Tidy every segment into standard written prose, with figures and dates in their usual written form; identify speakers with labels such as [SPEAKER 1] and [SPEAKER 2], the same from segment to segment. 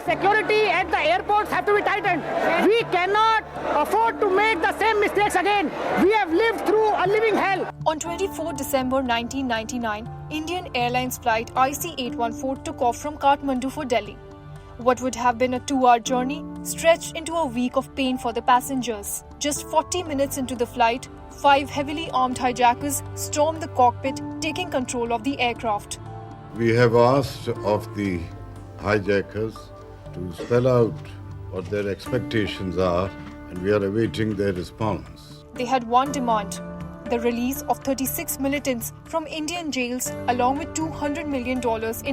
[SPEAKER 1] security at the airports have to be tightened. We cannot afford to make the same mistakes again. We have lived through a living hell.
[SPEAKER 2] On 24 December 1999, Indian Airlines flight IC814 took off from Kathmandu for Delhi. What would have been a 2-hour journey stretched into a week of pain for the passengers. Just 40 minutes into the flight, 5 heavily armed hijackers stormed the cockpit, taking control of the aircraft.
[SPEAKER 3] We have asked of the hijackers to spell out what their expectations are, and we are awaiting their response.
[SPEAKER 2] They had one demand: the release of 36 militants from Indian jails along with $200 million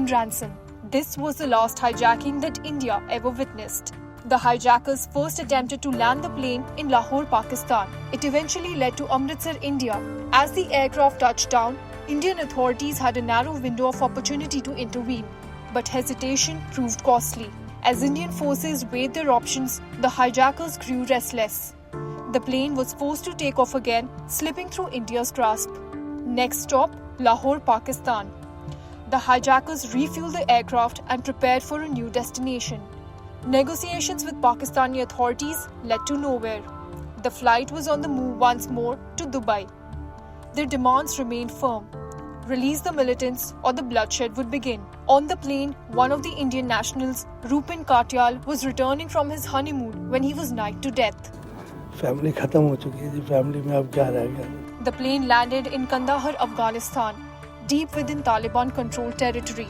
[SPEAKER 2] in ransom. This was the last hijacking that India ever witnessed. The hijackers first attempted to land the plane in Lahore, Pakistan. It eventually led to Amritsar, India. As the aircraft touched down, Indian authorities had a narrow window of opportunity to intervene. But hesitation proved costly. As Indian forces weighed their options, the hijackers grew restless. The plane was forced to take off again, slipping through India's grasp. Next stop, Lahore, Pakistan. The hijackers refueled the aircraft and prepared for a new destination. Negotiations with Pakistani authorities led to nowhere. The flight was on the move once more to Dubai. Their demands remained firm: release the militants or the bloodshed would begin. On the plane, one of the Indian nationals, Rupin Katyal, was returning from his honeymoon when he was knifed to death.
[SPEAKER 4] Family खत्म हो चुकी है जी, family में अब क्या रह गया?
[SPEAKER 2] The plane landed in Kandahar, Afghanistan, deep within Taliban-controlled territory.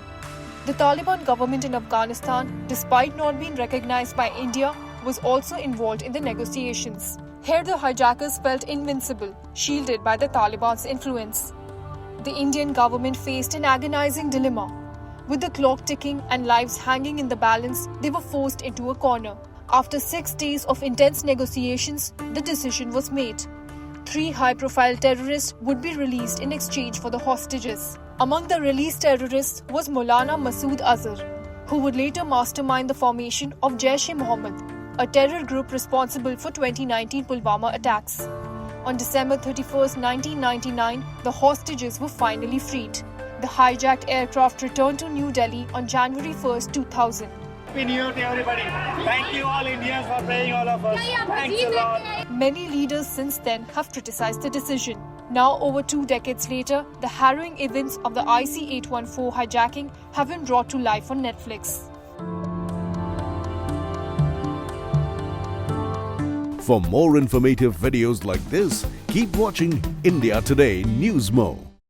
[SPEAKER 2] The Taliban government in Afghanistan, despite not being recognized by India, was also involved in the negotiations. Here the hijackers felt invincible, shielded by the Taliban's influence. The Indian government faced an agonizing dilemma. With the clock ticking and lives hanging in the balance, they were forced into a corner. After 6 days of intense negotiations, the decision was made. 3 high-profile terrorists would be released in exchange for the hostages. Among the released terrorists was Maulana Masood Azhar, who would later mastermind the formation of Jaish-e-Mohammed, a terror group responsible for 2019 Pulwama attacks. On December 31, 1999, the hostages were finally freed. The hijacked aircraft returned to New Delhi on January 1, 2000.
[SPEAKER 5] Happy New Year to everybody. Thank you all Indians for praying all of us. Thanks a lot.
[SPEAKER 2] Many leaders since then have criticized the decision. Now, over 2 decades later, the harrowing events of the IC814 hijacking have been brought to life on Netflix.
[SPEAKER 6] For more informative videos like this, keep watching India Today Newsmo.